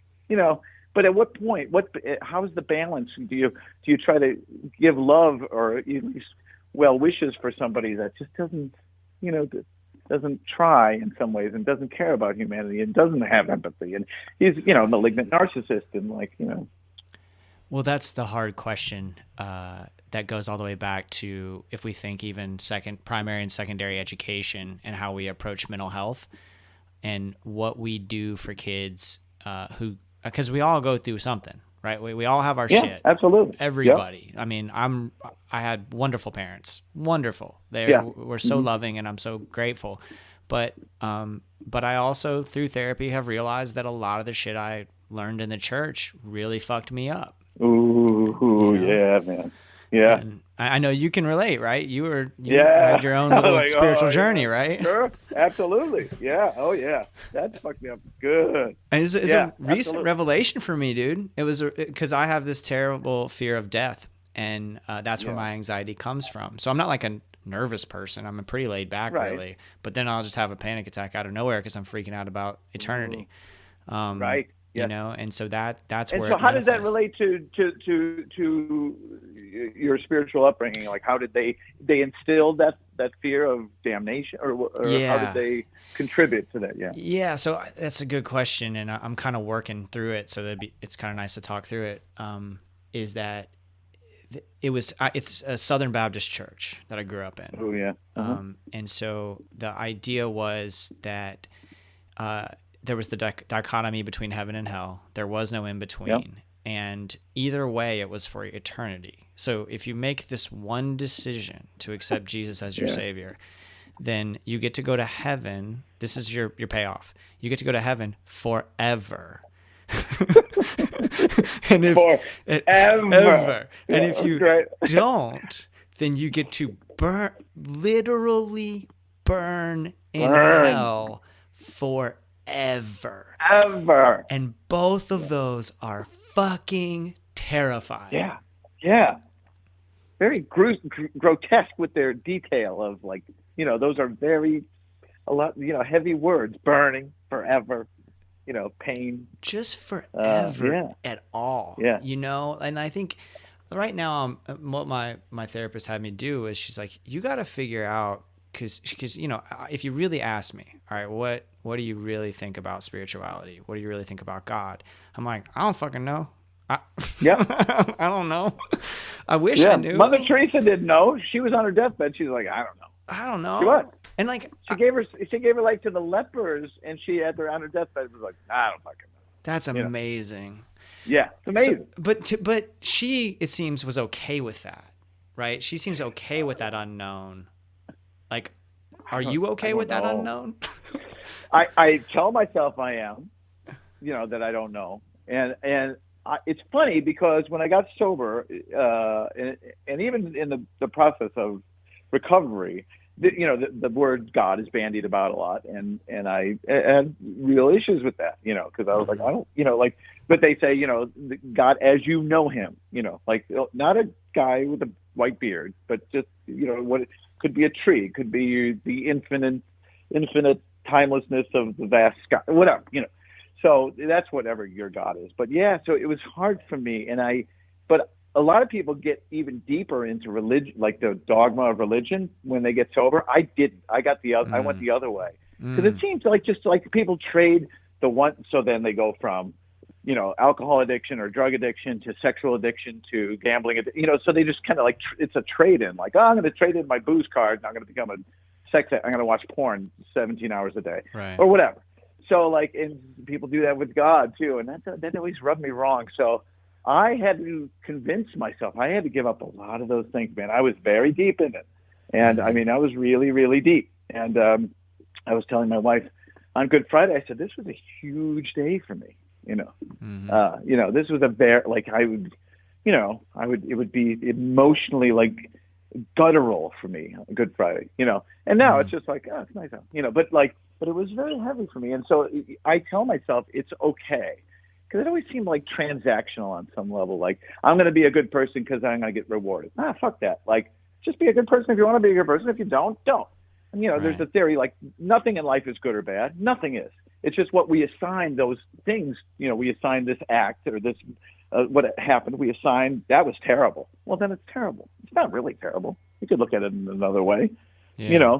but at what point, how is the balance? Do you try to give love or at least well wishes for somebody that just doesn't, doesn't try in some ways and doesn't care about humanity and doesn't have empathy and he's, a malignant narcissist and Well, that's the hard question. That goes all the way back to if we think even primary and secondary education and how we approach mental health and what we do for kids because we all go through something, right? We all have our shit. Absolutely. Everybody. Yep. I mean, I had wonderful parents. Wonderful. They were so loving and I'm so grateful. But I also through therapy have realized that a lot of the shit I learned in the church really fucked me up. Ooh, yeah, man. Yeah. And I know you can relate, right? You had your own little Like, spiritual oh, journey, yeah. right? Sure, absolutely. Yeah. Oh, yeah. That fucked me up good. And it's Yeah, a recent absolutely. revelation for me, dude. It was because I have this terrible fear of death, and that's where Yeah. my anxiety comes from. So I'm not like a nervous person. I'm a pretty laid back, Right. really. But then I'll just have a panic attack out of nowhere because I'm freaking out about eternity. Right. You Yes. know, and so that's And where. so, it how does that manifests. relate to your spiritual upbringing? Like, how did they instill that fear of damnation, or how Yeah. did they contribute to that? Yeah. Yeah, so that's a good question, and I'm kind of working through it. So it's kind of nice to talk through it. Is that it's a Southern Baptist church that I grew up in. Oh yeah. And so the idea was that there was the dichotomy between heaven and hell. There was no in between. Yep. And either way, it was for eternity. So if you make this one decision to accept Jesus as your Savior, then you get to go to heaven. This is your payoff. You get to go to heaven forever. And if Forever. And if you Right. don't, then you get to literally burn in Burn. hell forever. Ever. And both of those are fucking terrifying. Yeah. Yeah. Very grotesque with their detail of, like, those are a lot, heavy words. Burning, forever, pain. Just forever yeah. at all. Yeah. And I think right now, what my therapist had me do is she's like, you got to figure out, because if you really ask me, all right, what do you really think about spirituality? What do you really think about God? I'm like, I don't fucking know. Yeah. I don't know. I wish I knew. Mother Teresa didn't know. She was on her deathbed. She's like, I don't know. I don't know. She what? And like, She gave her life to the lepers, and she had her on her deathbed. Was like, I don't fucking know. that's amazing. Yeah, it's amazing. So, but she, it seems, was okay with that, right? She seems okay with that unknown. Like, are you okay with that unknown? I tell myself I am, that I don't know, and it's funny because when I got sober, and even in the process of recovery, the word God is bandied about a lot, and I had real issues with that, because I was like, I don't, but they say, God as you know him, like not a guy with a white beard, but just, what it could be a tree, it could be the infinite timelessness of the vast sky, whatever, So that's whatever your God is. But yeah, so it was hard for me, but a lot of people get even deeper into religion, like the dogma of religion, when they get sober. I didn't. I got I went the other way, because it seems like just like people trade the one. So then they go from, alcohol addiction or drug addiction to sexual addiction to gambling. So they just kind of like it's a trade in. Like, I'm going to trade in my booze card, and I'm going to become a sex. I'm going to watch porn 17 hours a day, Right. or whatever. So like, and people do that with God too, and that always rubbed me wrong. So I had to convince myself. I had to give up a lot of those things, man. I was very deep in it, and I mean, I was really, really deep. And I was telling my wife on Good Friday, I said, this was a huge day for me. This was a very, like, it would be emotionally like guttural for me on Good Friday, and now it's just like, oh, it's nice out, but it was very heavy for me. And so I tell myself it's okay, because it always seemed like transactional on some level. Like, I'm going to be a good person because I'm going to get rewarded. Fuck that. Like, just be a good person if you want to be a good person. If you don't. And, there's a theory, like, nothing in life is good or bad. Nothing is. It's just what we assign those things. We assign this act or this, what happened. We assign that was terrible. Well, then it's terrible. It's not really terrible. You could look at it in another way. Yeah.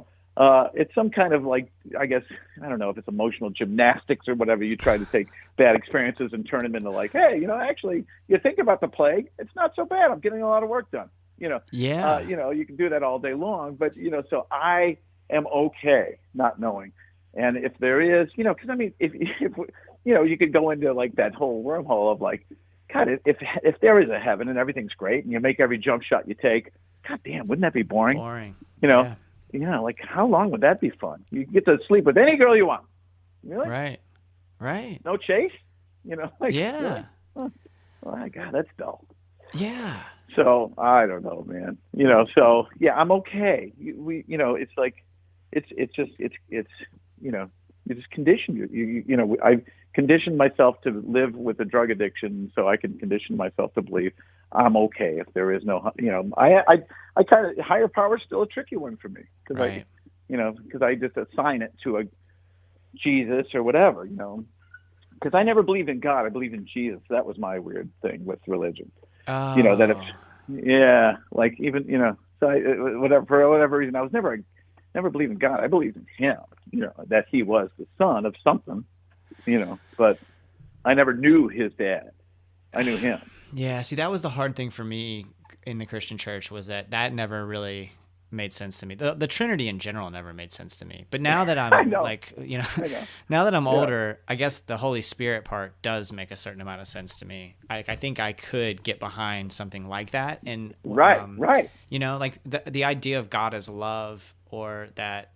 It's some kind of, like, I guess, I don't know if it's emotional gymnastics or whatever. You try to take bad experiences and turn them into, like, hey, actually, you think about the plague. It's not so bad. I'm getting a lot of work done. Yeah. You can do that all day long. But, so I am okay not knowing. And if there is, because, I mean, if you could go into, like, that whole wormhole of, like, God, if there is a heaven and everything's great and you make every jump shot you take, God damn, wouldn't that be boring? Yeah. Like, how long would that be fun? You get to sleep with any girl you want. Really? Right. No chase? Like, Yeah. Really? Oh, my God, that's dull. Yeah. So I don't know, man. So yeah, I'm okay. It's like, it's just, you just condition I've conditioned myself to live with a drug addiction, so I can condition myself to believe I'm okay if there is no, I kind of, higher power is still a tricky one for me, because Right. because I just assign it to a Jesus or whatever, because I never believed in God. I believed in Jesus. That was my weird thing with religion. That Oh. like, even, so whatever, for whatever reason, I was never believed in God. I believed in him, that he was the son of something, but I never knew his dad. I knew him. Yeah, see, that was the hard thing for me in the Christian church, was that never really made sense to me. The Trinity in general never made sense to me. But now that I I'm know. like, I know. now that I'm Yeah. older, I guess the Holy Spirit part does make a certain amount of sense to me. I think I could get behind something like that. And, Right. like the idea of God as love, or that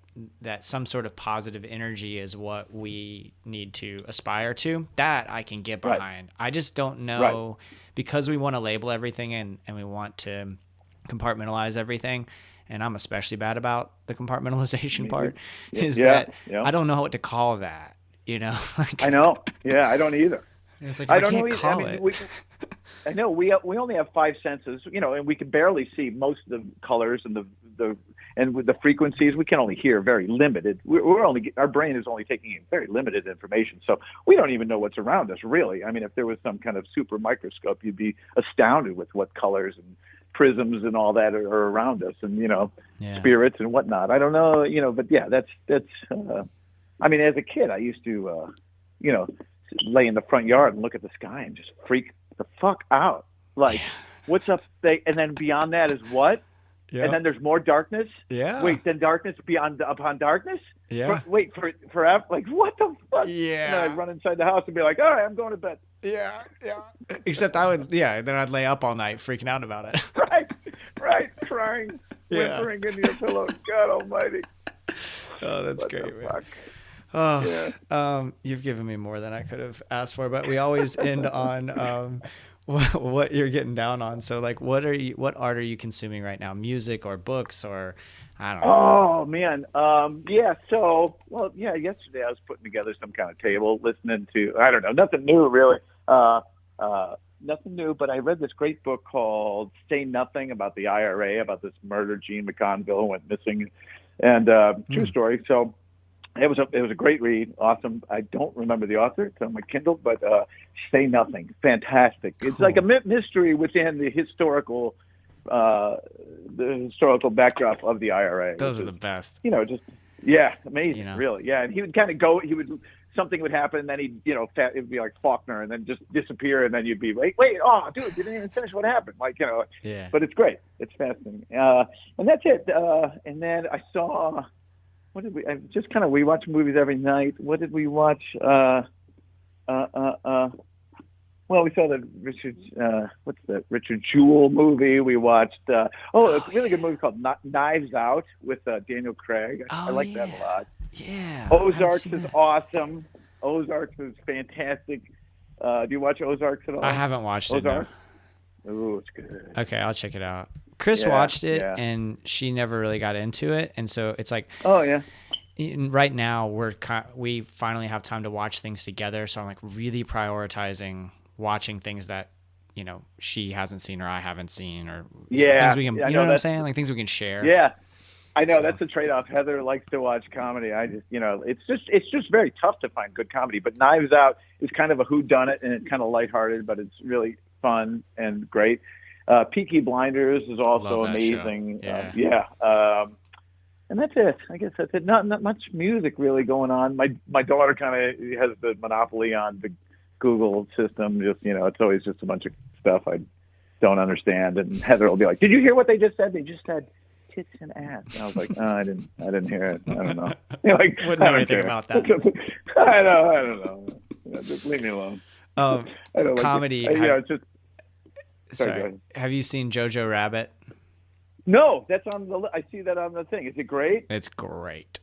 some sort of positive energy is what we need to aspire to, that I can get Right. behind. I just don't know, because we want to label everything, and we want to compartmentalize everything. And I'm especially bad about the compartmentalization part, is that I don't know what to call that, Like, I know. Yeah, I don't either. it's like, if I I don't can't know. call it. I know we only have five senses, and we can barely see most of the colors and and with the frequencies. We can only hear very limited. Our brain is only taking in very limited information, so we don't even know what's around us, really. I mean, if there was some kind of super microscope, you'd be astounded with what colors and prisms and all that are around us, and spirits and whatnot. I don't know, but yeah, that's. I mean, as a kid, I used to, lay in the front yard and look at the sky and just freak the fuck out. Like, what's up? And then beyond that is what? Yeah. And then there's more darkness. Yeah. Wait, then darkness upon darkness. Yeah. Forever. Like, what the fuck? Yeah. And then I'd run inside the house and be like, all right, I'm going to bed. Yeah. Except I would, then I'd lay up all night freaking out about it. Right, crying, whimpering into your pillow. God Almighty. Oh, that's What great, the man. fuck? Oh, you've given me more than I could have asked for, but we always end on what you're getting down on. So, like, what art are you consuming right now? Music or books, or I don't know. Oh man, yeah. So, yesterday I was putting together some kind of table, listening to, I don't know, nothing new really, nothing new. But I read this great book called "Say Nothing" about the IRA, about this murder. Gene McConville went missing, and true story. So. It was a great read, awesome. I don't remember the author; it's on my Kindle, but "Say Nothing," fantastic. Cool. It's like a mystery within the historical backdrop of the IRA. Those are the best. Amazing, really. Yeah, and he would kind of go. Something would happen, and then it'd be like Faulkner, and then just disappear, and then you'd be like, wait, oh, dude, you didn't even finish what happened. Yeah. But it's great. It's fascinating. And that's it. And then I saw. We watch movies every night. What did we watch? Well, we saw the Richard Jewell movie. We watched, a really good movie called Knives Out with Daniel Craig. I like that a lot. Yeah. Ozarks is awesome. Ozarks is fantastic. Do you watch Ozarks at all? I haven't watched Ozarks? it. No. Ooh, it's good. Okay, I'll check it out. Chris watched it, and she never really got into it, and so it's like, oh yeah. Right now we finally have time to watch things together, so I'm like really prioritizing watching things that she hasn't seen or I haven't seen, or things we can, you know what I'm saying, like things we can share. Yeah, I know that's a trade-off. Heather likes to watch comedy. I just it's just very tough to find good comedy. But Knives Out is kind of a whodunit, and it's kind of lighthearted, but it's really fun and great. Peaky Blinders is also amazing. And that's it. I guess that's it. Not much music really going on. My daughter kind of has the monopoly on the Google system. Just it's always just a bunch of stuff I don't understand. And Heather will be like, "Did you hear what they just said? They just said tits and ass." And I was like, "Oh, I didn't hear it. I don't know." Wouldn't know anything about that. I don't know. Just leave me alone. I don't comedy. It's just. Sorry. Have you seen Jojo Rabbit? No, that's on the. I see that on the thing. Is it great? It's great.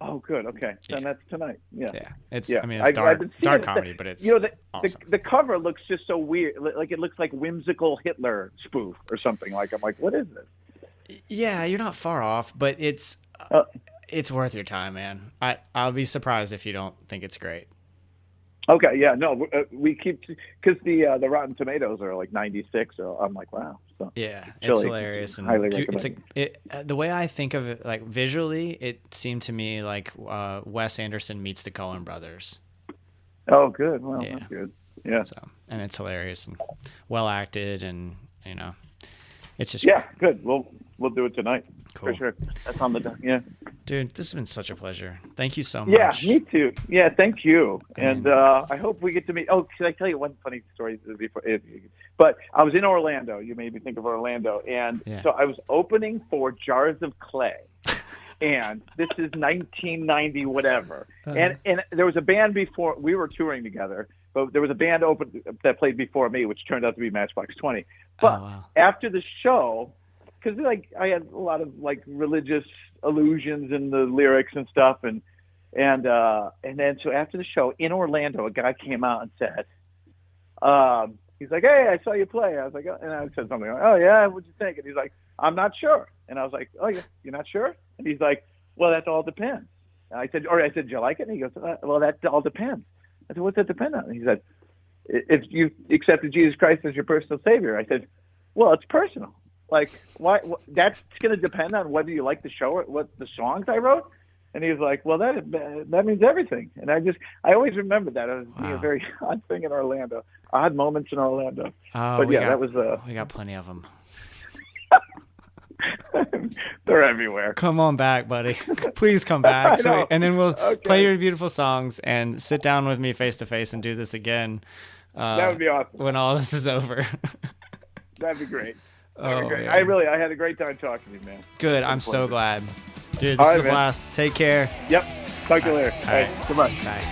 Oh, good. Okay, then Yeah. that's tonight. Yeah. Yeah, it's. Yeah. I mean, it's I've dark, been seeing dark it. comedy, but it's You know, awesome. the cover looks just so weird. Like it looks like whimsical Hitler spoof or something. Like I'm like, what is this? Yeah, you're not far off, but Uh, it's worth your time, man. I'll be surprised if you don't think it's great. Okay, yeah, no, we keep because the Rotten Tomatoes are like 96, so I'm like, wow. So Yeah, it's really hilarious, and highly it's recommend. the way I think of it, like visually, it seemed to me like Wes Anderson meets the Coen brothers. Oh, good. Well, Yeah. that's good. Yeah. So, and it's hilarious and well acted, and it's just Yeah, good. We'll do it tonight. Cool. For sure. That's on the yeah. Dude, this has been such a pleasure. Thank you so Yeah, much. me too. Yeah, thank you. And- And I hope we get to meet. Oh, can I tell you one funny story before? But I was in Orlando. You made me think of Orlando, and Yeah. so I was opening for Jars of Clay, and this is 1990 whatever. Uh-huh. And there was a band before we were touring together, but there was a band that played before me, which turned out to be Matchbox 20. But wow. after the show, because like I had a lot of like religious allusions in the lyrics and stuff, and then so after the show in Orlando, a guy came out and said, he's like, "Hey, I saw you play." I was like, and I said something like, "Oh yeah, what'd you think?" And he's like, "I'm not sure." And I was like, "Oh yeah, you're not sure?" And he's like, "Well, that all depends." And I said, "Do you like it?" And he goes, "Well, that all depends." I said, "What's that depend on?" And he said, "If you accepted Jesus Christ as your personal savior." I said, "Well, it's personal. Like, why? That's going to depend on whether you like the show or what the songs I wrote." And he was like, "Well, that means everything." And I always remember that. It was a very odd thing in Orlando, odd moments in Orlando. Oh, But yeah, that was we got plenty of them. they're everywhere. Come on back, buddy. Please come back. I know. And then we'll Okay. play your beautiful songs and sit down with me face to face and do this again. That would be awesome. When all this is over. That'd be great. Oh, Great. man. I had a great time talking to you, man. Good. I'm It's a so pleasure. glad. Dude, All this is right, a man. blast. Take care. Yep. Talk to you later. All All right. right. Goodbye. Bye.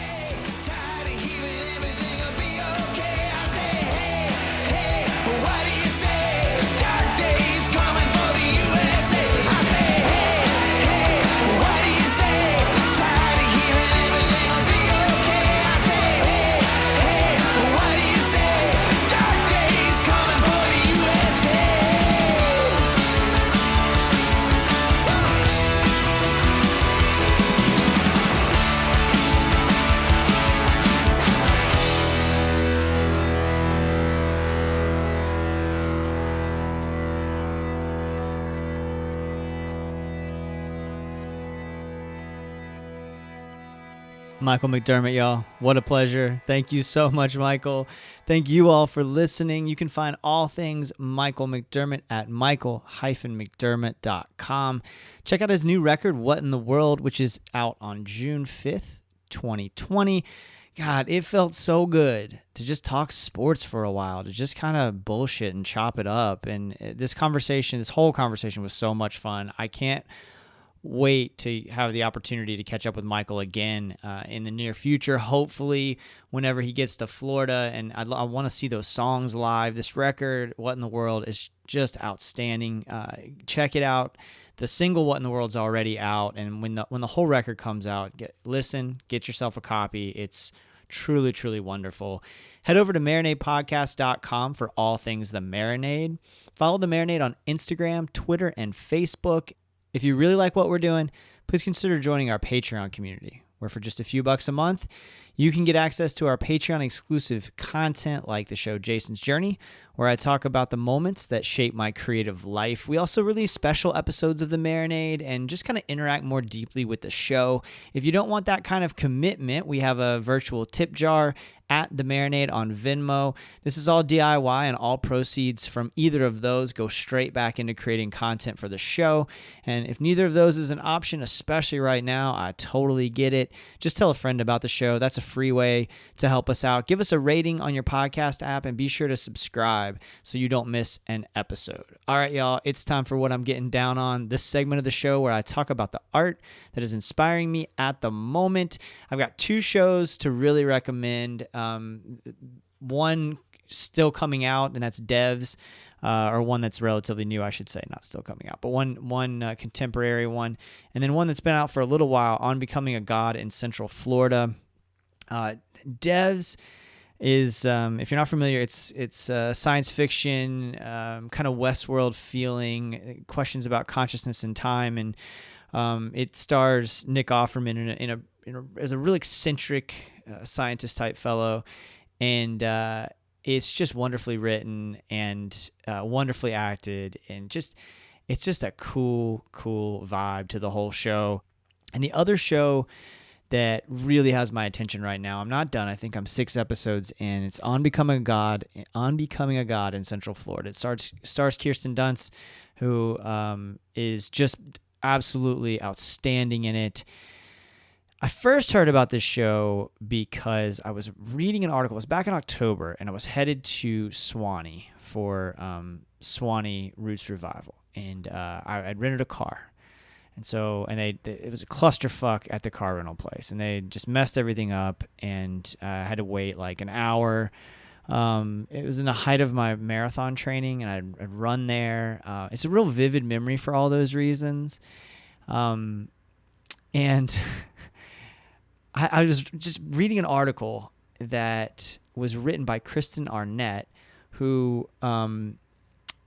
Michael McDermott, y'all. What a pleasure. Thank you so much, Michael. Thank you all for listening. You can find all things Michael McDermott at michael-mcdermott.com. Check out his new record, What in the World, which is out on June 5th, 2020. God, it felt so good to just talk sports for a while, to just kind of bullshit and chop it up. And this whole conversation was so much fun. I can't wait to have the opportunity to catch up with Michael again in the near future, hopefully whenever he gets to Florida. And I want to see those songs live. This record, What in the World, is just outstanding. Check it out. The single What in the World's already out, and when the whole record comes out, get yourself a copy. It's truly, truly wonderful. Head over to marinadepodcast.com for all things The Marinade. Follow The Marinade on Instagram, Twitter, and Facebook. If you really like what we're doing, please consider joining our Patreon community, where for just a few bucks a month, you can get access to our Patreon exclusive content like the show Jason's Journey, where I talk about the moments that shape my creative life. We also release special episodes of The Marinade and just kind of interact more deeply with the show. If you don't want that kind of commitment, we have a virtual tip jar at The Marinade on Venmo. This is all DIY, and all proceeds from either of those go straight back into creating content for the show. And if neither of those is an option, especially right now, I totally get it. Just tell a friend about the show. That's a free way to help us out. Give us a rating on your podcast app, and be sure to subscribe so you don't miss an episode. All right, y'all, it's time for What I'm Getting Down On, this segment of the show where I talk about the art that is inspiring me at the moment. I've got two shows to really recommend. One still coming out, and that's Devs, or one that's relatively new, I should say, not still coming out, but one contemporary one, and then one that's been out for a little while, On Becoming a God in Central Florida. Devs is, if you're not familiar, it's science fiction, kind of Westworld feeling, questions about consciousness and time, and it stars Nick Offerman as a really eccentric scientist type fellow, and it's just wonderfully written and wonderfully acted, and it's just a cool vibe to the whole show. And the other show that really has my attention right now, I'm not done. I think I'm 6 episodes in. It's On Becoming a God in Central Florida. It stars Kirsten Dunst, who is just absolutely outstanding in it. I first heard about this show because I was reading an article. It was back in October, and I was headed to Swanee for Swanee Roots Revival, and I'd rented a car. And so, it was a clusterfuck at the car rental place, and they just messed everything up, and I had to wait like an hour. It was in the height of my marathon training, and I'd run there. It's a real vivid memory for all those reasons. And I was just reading an article that was written by Kristen Arnett, who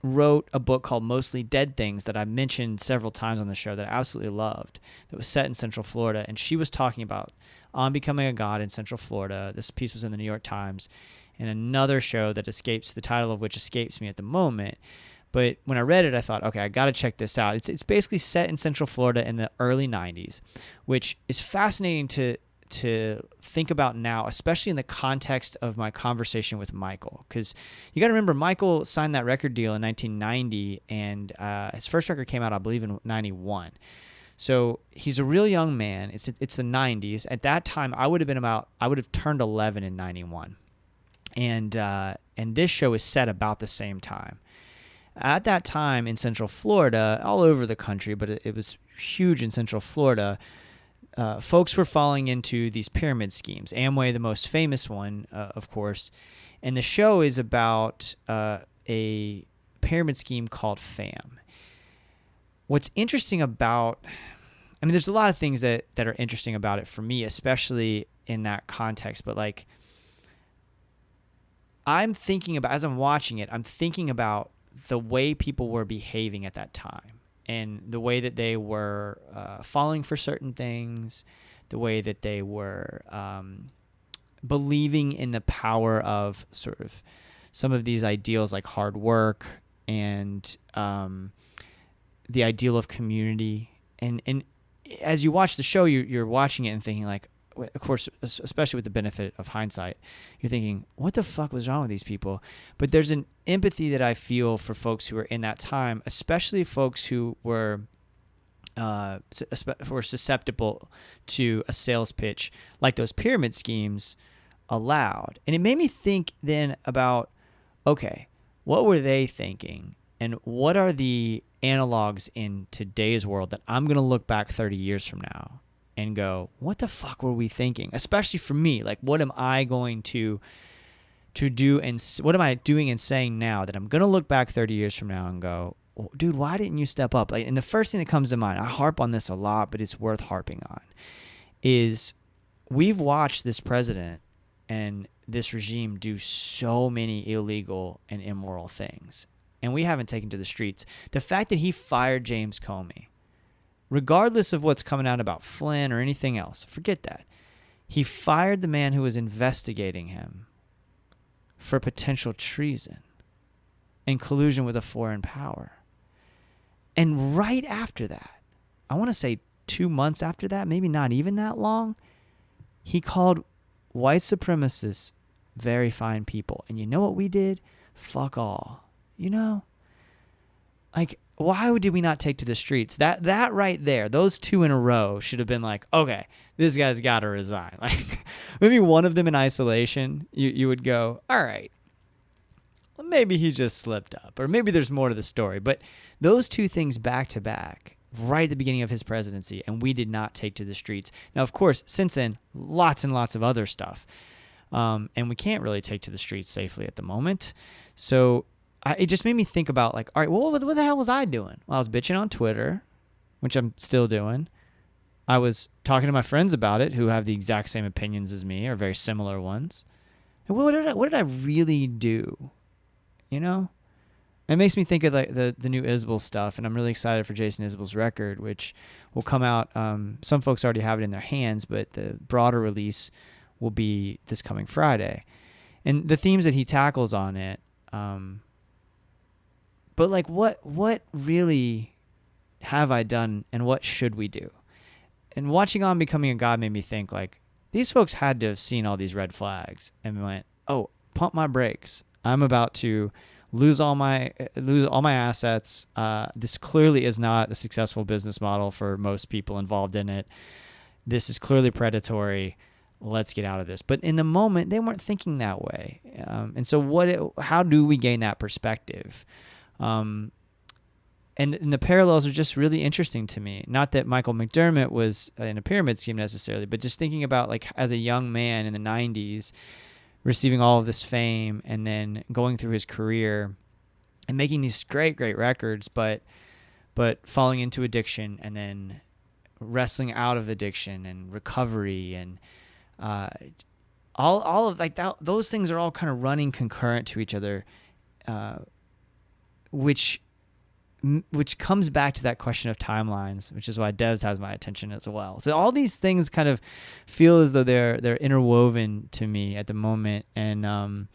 wrote a book called Mostly Dead Things that I mentioned several times on the show that I absolutely loved, that was set in Central Florida. And she was talking about On Becoming a God in Central Florida. This piece was in the New York Times, and another show that the title of which escapes me at the moment. But when I read it, I thought, okay, I got to check this out. It's basically set in Central Florida in the early 90s, which is fascinating to think about now, especially in the context of my conversation with Michael. Because you got to remember, Michael signed that record deal in 1990, and his first record came out, I believe, in 91. So he's a real young man. It's the 90s. At that time, I would have turned 11 in 91. And this show is set about the same time. At that time in Central Florida, all over the country, but it was huge in Central Florida, folks were falling into these pyramid schemes. Amway, the most famous one, of course. And the show is about a pyramid scheme called FAM. What's interesting about, there's a lot of things that are interesting about it for me, especially in that context. But like, as I'm watching it, I'm thinking about the way people were behaving at that time, and the way that they were falling for certain things, the way that they were believing in the power of sort of some of these ideals like hard work and the ideal of community. And as you watch the show, you're watching it and thinking like, of course, especially with the benefit of hindsight, you're thinking, what the fuck was wrong with these people? But there's an empathy that I feel for folks who were in that time, especially folks who were susceptible to a sales pitch like those pyramid schemes allowed. And it made me think then about, okay, what were they thinking? And what are the analogs in today's world that I'm going to look back 30 years from now and go, what the fuck were we thinking? Especially for me, like, what am I going to do, and what am I doing and saying now that I'm going to look back 30 years from now and go, oh, dude, why didn't you step up? Like, and the first thing that comes to mind, I harp on this a lot, but it's worth harping on, is we've watched this president and this regime do so many illegal and immoral things, and we haven't taken to the streets. The fact that he fired James Comey, regardless of what's coming out about Flynn or anything else, forget that. He fired the man who was investigating him for potential treason and collusion with a foreign power. And right after that, I want to say 2 months after that, maybe not even that long, he called white supremacists very fine people. And you know what we did? Fuck all. You know? Like, why did we not take to the streets? That right there, those 2 in a row should have been like, okay, this guy's got to resign. Like, maybe one of them in isolation, you would go, all right, well, maybe he just slipped up, or maybe there's more to the story. But those 2 things back to back, right at the beginning of his presidency, and we did not take to the streets. Now, of course, since then, lots and lots of other stuff. and we can't really take to the streets safely at the moment. So it just made me think about like, all right, well, what the hell was I doing? Well, I was bitching on Twitter, which I'm still doing. I was talking to my friends about it who have the exact same opinions as me or very similar ones. And what did I really do? You know? It makes me think of like the new Isbell stuff, and I'm really excited for Jason Isbell's record, which will come out. Some folks already have it in their hands, but the broader release will be this coming Friday. And the themes that he tackles on it, but like what really have I done and what should we do? And watching On Becoming a God made me think like these folks had to have seen all these red flags and went, oh, pump my brakes. I'm about to lose all my assets. This clearly is not a successful business model for most people involved in it. This is clearly predatory. Let's get out of this. But in the moment, they weren't thinking that way. And so how do we gain that perspective? And the parallels are just really interesting to me. Not that Michael McDermott was in a pyramid scheme necessarily, but just thinking about like as a young man in the 90s, receiving all of this fame and then going through his career and making these great records, but falling into addiction and then wrestling out of addiction and recovery and all of like that. Those things are all kind of running concurrent to each other, which comes back to that question of timelines, which is why Devs has my attention as well. So all these things kind of feel as though they're interwoven to me at the moment, and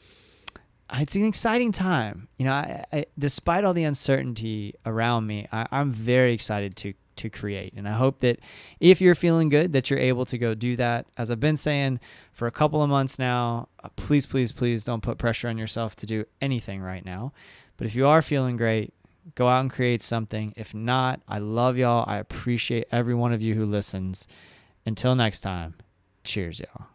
it's an exciting time. You know, I despite all the uncertainty around me, I'm very excited to create, and I hope that if you're feeling good, that you're able to go do that. As I've been saying for a couple of months now, please don't put pressure on yourself to do anything right now. But if you are feeling great, go out and create something. If not, I love y'all. I appreciate every one of you who listens. Until next time, cheers, y'all.